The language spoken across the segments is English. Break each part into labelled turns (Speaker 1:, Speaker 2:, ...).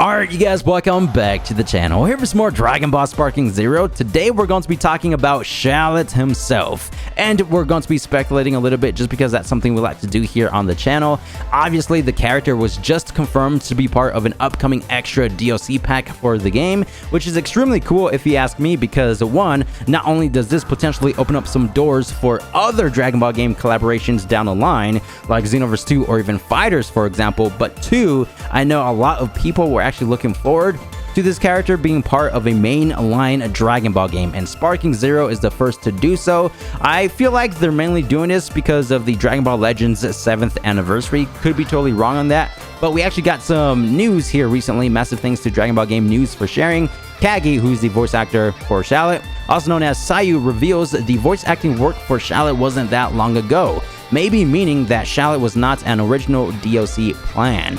Speaker 1: Alright, you guys, welcome back to the channel. Here for some more Dragon Ball Sparking Zero. Today we're going to be talking about Shallot himself, and we're going to be speculating a little bit just because that's something we like to do here on the channel. Obviously, the character was just confirmed to be part of an upcoming extra DLC pack for the game, which is extremely cool if you ask me, because one, not only does this potentially open up some doors for other Dragon Ball game collaborations down the line, like Xenoverse 2 or even Fighters, for example, but two, I know a lot of people were actually looking forward to this character being part of a mainline Dragon Ball game, and Sparking Zero is the first to do so. I feel like they're mainly doing this because of the Dragon Ball Legends 7th anniversary. Could be totally wrong on that, but we actually got some news here recently. Massive thanks to Dragon Ball Game News for sharing. Kagi, who's the voice actor for Shallot, also known as Sayu, reveals the voice acting work for Shallot wasn't that long ago, maybe meaning that Shallot was not an original DLC plan.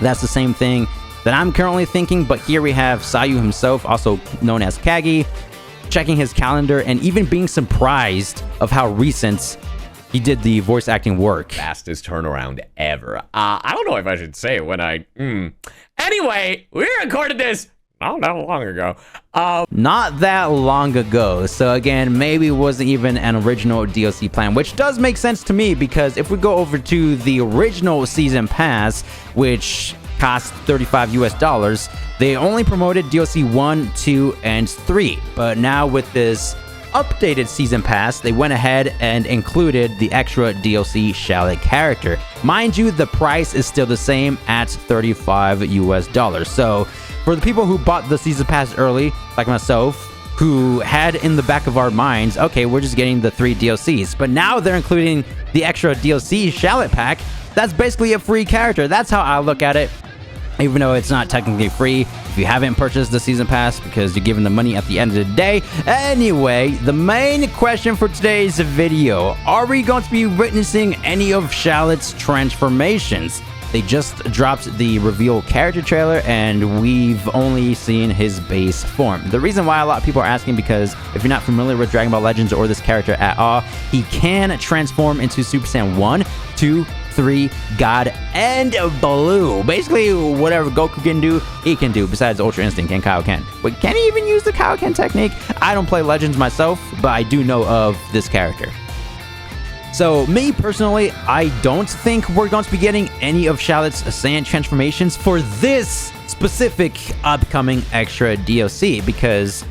Speaker 1: That's the same thing that I'm currently thinking, but here we have Sayu himself, also known as Kagi, checking his calendar and even being surprised of how recent he did the voice acting work.
Speaker 2: Fastest turnaround ever. I don't know if I should say it when I... Anyway, we recorded this not that long ago.
Speaker 1: Not that long ago. So again, maybe it wasn't even an original DLC plan, which does make sense to me, because if we go over to the original season pass, which cost $35 US, they only promoted DLC 1, 2, and 3. But now with this updated season pass, they went ahead and included the extra DLC Shallot character. Mind you, the price is still the same at $35 US. So for the people who bought the season pass early, like myself, who had in the back of our minds, okay, we're just getting the 3 DLCs, but now they're including the extra DLC Shallot pack. That's basically a free character. That's how I look at it, even though it's not technically free if you haven't purchased the season pass, because you're giving the money at the end of the day. Anyway, the main question for today's video: are we going to be witnessing any of Shallot's transformations? They just dropped the reveal character trailer, and we've only seen his base form. The reason why a lot of people are asking, because if you're not familiar with Dragon Ball Legends or this character at all, he can transform into Super Saiyan 1, 2, 3, God, and Blue. Basically, whatever Goku can do, he can do, besides Ultra Instinct and Kaioken. But can he even use the Kaioken technique? I don't play Legends myself, but I do know of this character. So, me personally, I don't think we're going to be getting any of Shallot's Saiyan transformations for this specific upcoming extra DLC, because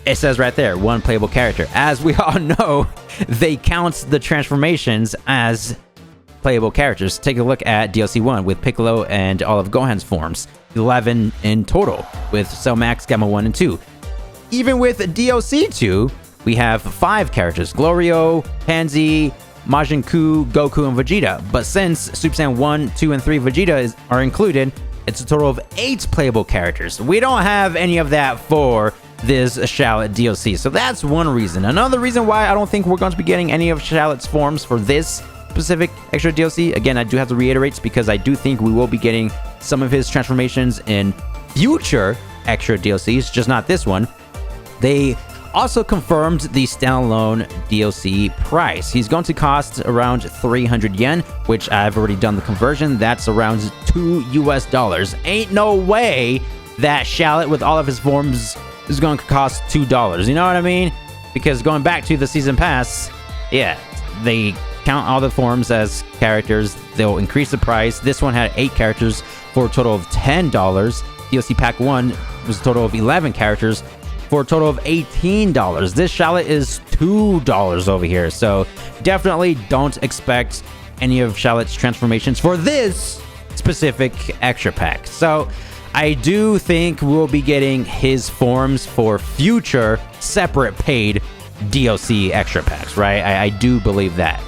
Speaker 1: it says right there, one playable character. As we all know, they count the transformations as playable characters. Take a look at DLC 1 with Piccolo and all of Gohan's forms. 11 in total with Cell Max, Gamma 1, and 2. Even with DLC 2, we have 5 characters: Glorio, Pansy, Majin Buu, Goku, and Vegeta. But since Super Saiyan 1, 2, and 3 Vegeta are included, it's a total of 8 playable characters. We don't have any of that for this Shallot DLC, so that's one reason. Another reason why I don't think we're going to be getting any of Shallot's forms for this specific extra DLC, again, I do have to reiterate, because I do think we will be getting some of his transformations in future extra DLCs, just not this one. They also confirmed the standalone DLC price. He's going to cost around 300 yen, which I've already done the conversion. That's around $2 US. Ain't no way that Shallot with all of his forms is going to cost $2. You know what I mean? Because going back to the season pass, yeah, they count all the forms as characters. They'll increase the price. This one had 8 characters for a total of $10. DLC Pack 1 was a total of 11 characters for a total of $18. This Shallot is $2 over here, so definitely don't expect any of Shallot's transformations for this specific extra pack. So I do think we'll be getting his forms for future separate paid DLC extra packs, right? I do believe that.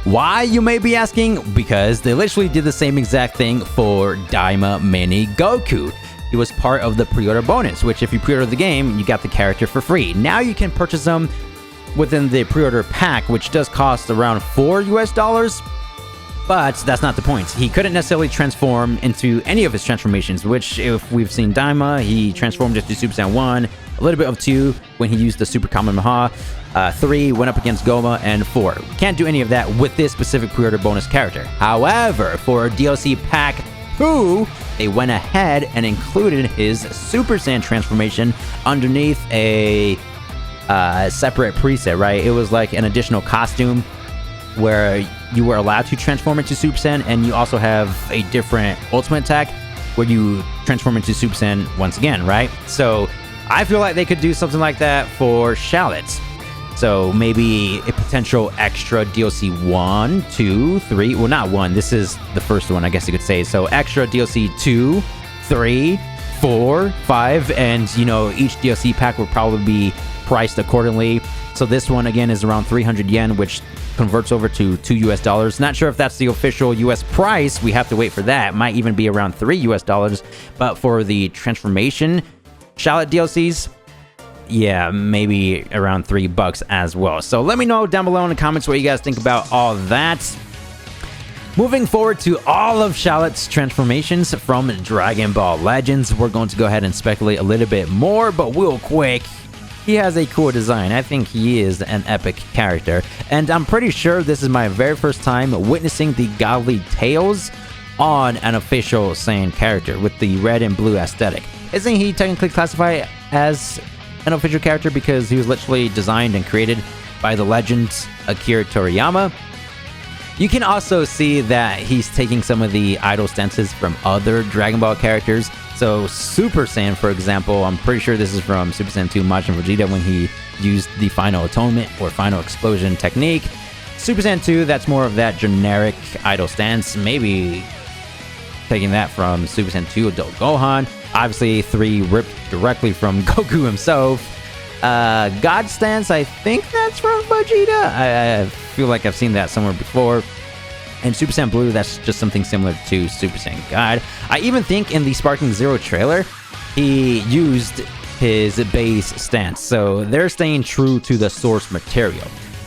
Speaker 1: Why, you may be asking? Because they literally did the same exact thing for Daima Mini Goku. It was part of the pre-order bonus, which if you pre-order the game, you got the character for free. Now you can purchase them within the pre-order pack, which does cost around $4 US, but that's not the point. He couldn't necessarily transform into any of his transformations, which, if we've seen Daima, he transformed into Super Saiyan 1, a little bit of 2 when he used the Super Kamehameha, 3 went up against Goma, and 4. Can't do any of that with this specific pre-order bonus character. However, for DLC pack 2, they went ahead and included his Super Saiyan transformation underneath a separate preset, right? It was like an additional costume where you were allowed to transform into Super Saiyan, and you also have a different ultimate attack where you transform into Super Saiyan once again, right? So I feel like they could do something like that for Shallot. So maybe a potential extra DLC 1, 2, 3. Well, not 1. This is the first one, I guess you could say. So extra DLC 2, 3, 4, 5. And, you know, each DLC pack will probably be priced accordingly. So this one, again, is around 300 yen, which converts over to $2 US. Not sure if that's the official US price. We have to wait for that. Might even be around $3 US. But for the transformation Shallot DLCs, yeah, maybe around $3 as well. So let me know down below in the comments what you guys think about all that. Moving forward to all of Shallot's transformations from Dragon Ball Legends, we're going to go ahead and speculate a little bit more, but real quick, he has a cool design. I think he is an epic character, and I'm pretty sure this is my very first time witnessing the godly tails on an official Saiyan character with the red and blue aesthetic. Isn't he technically classified as an official character because he was literally designed and created by the legend Akira Toriyama? You can also see that he's taking some of the idol stances from other Dragon Ball characters. So Super Saiyan, for example, I'm pretty sure this is from Super Saiyan 2 Majin Vegeta when he used the Final Atonement or Final Explosion technique. Super Saiyan 2, that's more of that generic idol stance, maybe taking that from Super Saiyan 2 Adult Gohan. Obviously, 3 ripped directly from Goku himself. God stance, I think that's from Vegeta. I feel like I've seen that somewhere before. And Super Saiyan Blue, that's just something similar to Super Saiyan God. I even think in the Sparking Zero trailer, he used his base stance. So they're staying true to the source material.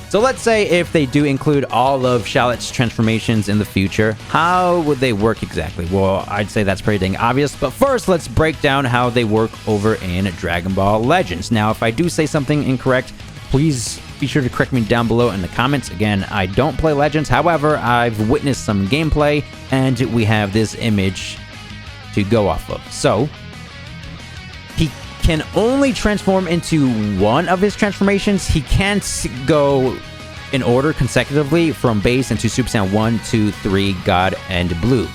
Speaker 1: So let's say if they do include all of Shallot's transformations in the future, how would they work exactly? Well, I'd say that's pretty dang obvious, but first let's break down how they work over in Dragon Ball Legends. Now, if I do say something incorrect, please be sure to correct me down below in the comments. Again, I don't play Legends, however, I've witnessed some gameplay, and we have this image to go off of. So, he can only transform into one of his transformations. He can't go in order consecutively from base into Super Saiyan 1, 2, 3, God, and Blue.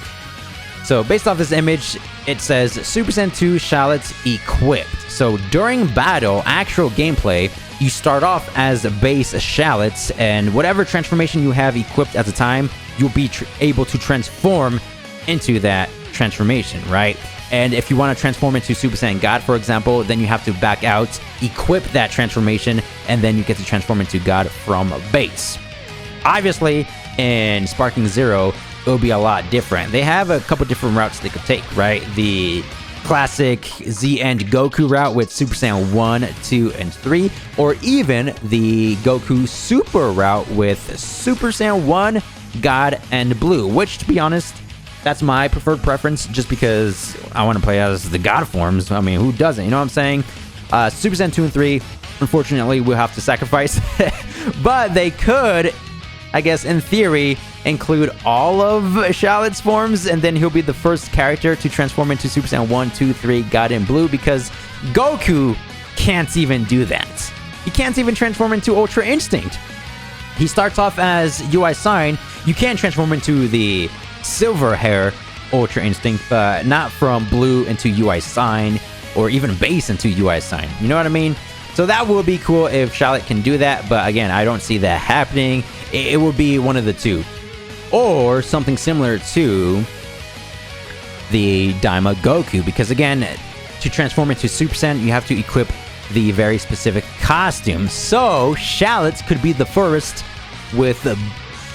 Speaker 1: So based off this image, it says Super Saiyan 2 Shallot equipped. So during battle, actual gameplay, you start off as a base Shallot, and whatever transformation you have equipped at the time, you'll be able to transform into that transformation, right? And if you want to transform into Super Saiyan God, for example, then you have to back out, equip that transformation, and then you get to transform into God from base. Obviously, in Sparking Zero, it'll be a lot different. They have a couple different routes they could take, right? The classic Z and Goku route with Super Saiyan 1, 2, and 3, or even the Goku Super route with Super Saiyan 1, God, and Blue, which, to be honest, that's my preferred preference, just because I want to play as the God forms. I mean, who doesn't? You know what I'm saying? Super Saiyan 2 and 3, unfortunately, we'll have to sacrifice. But they could, I guess, in theory, include all of Shallot's forms, and then he'll be the first character to transform into Super Saiyan 1, 2, 3, God, and Blue, because Goku can't even do that. He can't even transform into Ultra Instinct. He starts off as UI Sign. You can transform into the silver hair Ultra Instinct, but not from Blue into UI Sign, or even base into UI Sign. You know what I mean? So that will be cool if Shallot can do that, but again, I don't see that happening. It will be one of the two. Or something similar to the Daima Goku, because again, to transform into Super Saiyan, you have to equip the very specific costume. So Shallot could be the first with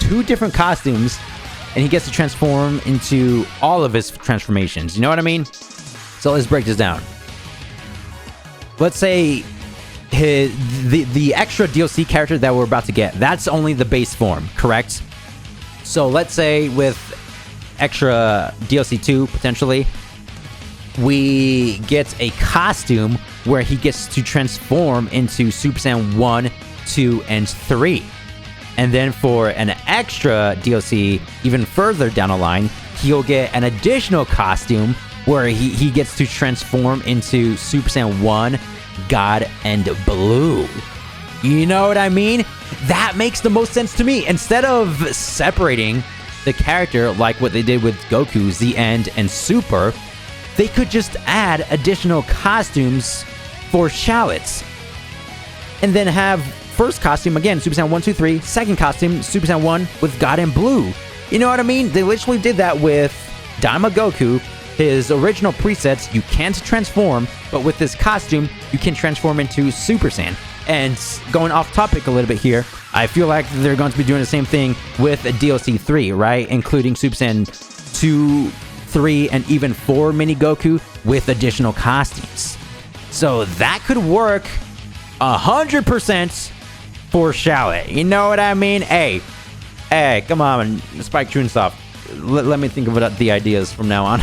Speaker 1: 2 different costumes, and he gets to transform into all of his transformations. You know what I mean? So let's break this down. Let's say the extra DLC character that we're about to get, that's only the base form, correct? So let's say with extra DLC 2, potentially, we get a costume where he gets to transform into Super Saiyan 1, 2, and 3. And then for an extra DLC, even further down the line, he'll get an additional costume where he gets to transform into Super Saiyan 1, God and Blue. You know what I mean? That makes the most sense to me. Instead of separating the character like what they did with Goku, Z End, and Super, they could just add additional costumes for Shallot. And then have first costume, again, Super Saiyan 1, 2, 3. Second costume, Super Saiyan 1 with God and Blue. You know what I mean? They literally did that with Daima Goku. His original presets, you can't transform, but with this costume, you can transform into Super Saiyan. And going off topic a little bit here, I feel like they're going to be doing the same thing with DLC 3, right? Including Super Saiyan 2, 3, and even 4 Mini Goku with additional costumes. So that could work 100% for Shallot. You know what I mean? Hey, come on, Spike Chunsoft. Let me think of the ideas from now on.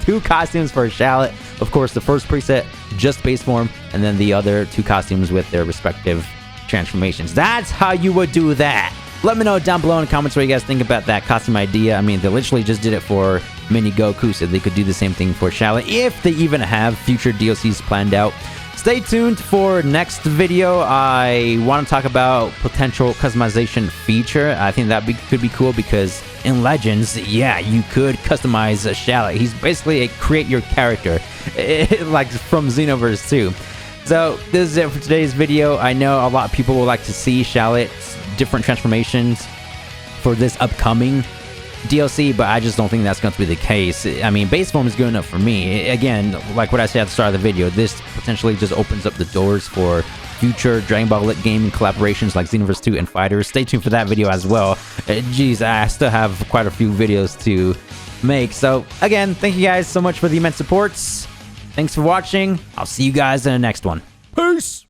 Speaker 1: 2 costumes for Shallot. Of course, the first preset, just base form, and then the other 2 costumes with their respective transformations. That's how you would do that. Let me know down below in the comments what you guys think about that costume idea. I mean, they literally just did it for Mini Goku, so they could do the same thing for Shallot if they even have future DLCs planned out. Stay tuned for next video. I want to talk about potential customization feature. I think that could be cool because in Legends, yeah, you could customize a Shallot. He's basically a create your character, like from Xenoverse 2. So this is it for today's video. I know a lot of people would like to see Shallot's different transformations for this upcoming DLC, but I just don't think that's going to be the case. I mean, base form is good enough for me. Again, like what I said at the start of the video, this potentially just opens up the doors for future Dragon Ball Lit gaming collaborations like Xenoverse 2 and Fighters. Stay tuned for that video as well. Geez, I still have quite a few videos to make. So again, thank you guys so much for the immense supports. Thanks for watching. I'll see you guys in the next one. Peace!